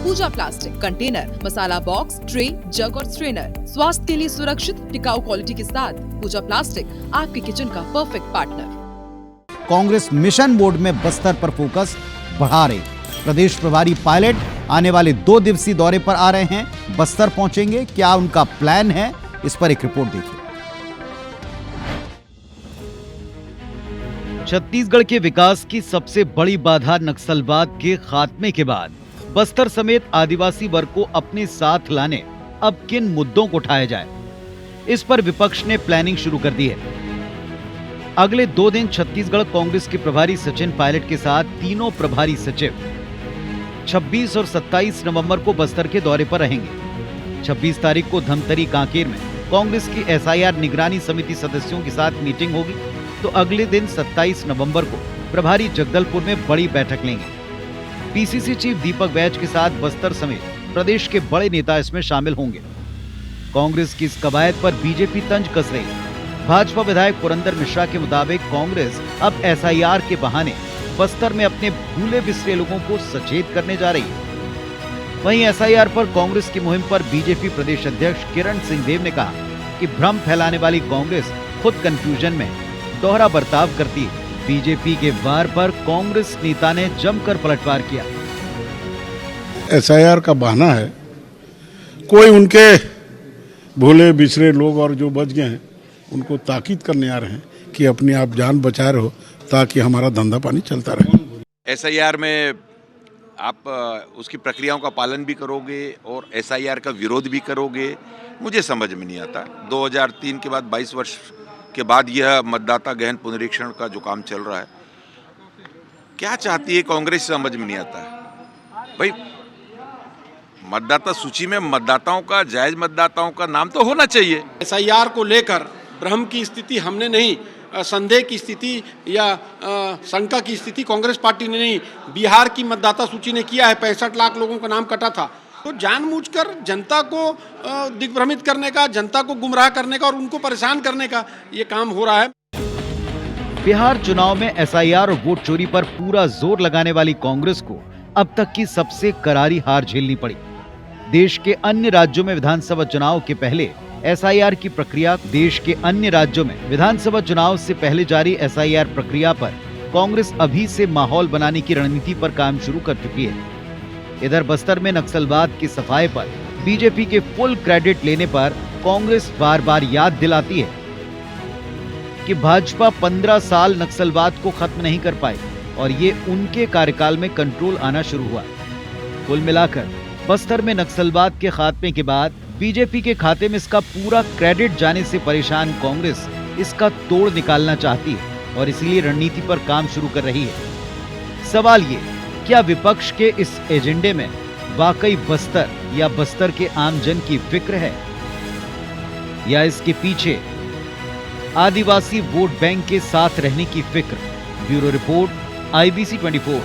पूजा plastic, container, मसाला box, tray, जग और strainer. स्वास्थ्य के लिए सुरक्षित टिकाऊ क्वालिटी के साथ पूजा प्लास्टिक आपके किचन का perfect partner. Congress mission mode में बस्तर पर फोकस बढ़ा रही। प्रदेश प्रभारी पायलट आने वाले 2 दिवसीय दौरे पर आ रहे हैं। बस्तर पहुंचेंगे, क्या उनका प्लान है, इस पर एक रिपोर्ट देखिए। छत्तीसगढ़ के विकास की सबसे बड़ी बाधा नक्सलवाद के खात्मे के बाद बस्तर समेत आदिवासी वर्ग को अपने साथ लाने अब किन मुद्दों को उठाया जाए, इस पर विपक्ष ने प्लानिंग शुरू कर दी है। अगले 2 दिन छत्तीसगढ़ कांग्रेस के प्रभारी सचिन पायलट के साथ तीनों प्रभारी सचिव 26 और 27 नवंबर को बस्तर के दौरे पर रहेंगे। 26 तारीख को धमतरी कांकेर में कांग्रेस की एसआईआर निगरानी समिति सदस्यों के साथ मीटिंग होगी, तो अगले दिन 27 नवंबर को प्रभारी जगदलपुर में बड़ी बैठक लेंगे। पीसीसी चीफ दीपक बैज के साथ बस्तर समेत प्रदेश के बड़े नेता इसमें शामिल होंगे। कांग्रेस की इस कवायद पर बीजेपी तंज कस रही है। भाजपा विधायक पुरंदर मिश्रा के मुताबिक कांग्रेस अब एसआईआर के बहाने बस्तर में अपने भूले बिसरे लोगों को सचेत करने जा रही है। वहीं एसआईआर पर कांग्रेस की मुहिम पर बीजेपी प्रदेश अध्यक्ष किरण सिंहदेव ने कहा कि भ्रम फैलाने वाली कांग्रेस खुद कंफ्यूजन में दोहरा बर्ताव करती है। बीजेपी के वार पर कांग्रेस नेता ने जमकर पलटवार किया। एसआईआर का बहाना है, कोई उनके भूले बिछड़े लोग और जो बच गए हैं उनको ताकीद करने आ रहे हैं कि अपनी आप जान बचा रहे हो ताकि हमारा धंधा पानी चलता रहे। एसआईआर में आप उसकी प्रक्रियाओं का पालन भी करोगे और एसआईआर का विरोध भी करोगे, मुझे समझ में नहीं आता। 2003 के बाद 22 वर्ष के बाद यह मतदाता गहन पुनरीक्षण का जो काम चल रहा है, क्या चाहती है कांग्रेस, समझ में नहीं आता भाई। मतदाता सूची में मतदाताओं का, जायज मतदाताओं का नाम तो होना चाहिए। एसआईआर को लेकर भ्रम की स्थिति हमने नहीं, संदेह की स्थिति या शंका की स्थिति कांग्रेस पार्टी ने नहीं, बिहार की मतदाता सूची ने किया है। 65 लाख लोगों का नाम कटा था। तो जानबूझकर जनता को दिग्भ्रमित करने का, जनता को गुमराह करने का और उनको परेशान करने का ये काम हो रहा है। बिहार चुनाव में एसआईआर और वोट चोरी पर पूरा जोर लगाने वाली कांग्रेस को अब तक की सबसे करारी हार झेलनी पड़ी। देश के अन्य राज्यों में विधानसभा चुनाव के पहले एसआईआर की प्रक्रिया से पहले जारी एसआईआर प्रक्रिया पर कांग्रेस अभी से माहौल बनाने की रणनीति पर काम शुरू कर चुकी है। इधर बस्तर में नक्सलवाद की सफाई पर बीजेपी के फुल क्रेडिट लेने पर कांग्रेस बार बार याद दिलाती है कि भाजपा 15 साल नक्सलवाद को खत्म नहीं कर पाई और ये उनके कार्यकाल में कंट्रोल आना शुरू हुआ। कुल मिलाकर बस्तर में नक्सलवाद के खात्मे के बाद बीजेपी के खाते में इसका पूरा क्रेडिट जाने से परेशान कांग्रेस इसका तोड़ निकालना चाहती है और इसीलिए रणनीति पर काम शुरू कर रही है। सवाल ये, क्या विपक्ष के इस एजेंडे में वाकई बस्तर या बस्तर के आमजन की फिक्र है, या इसके पीछे आदिवासी वोट बैंक के साथ रहने की फिक्र? Bureau report, IBC 24।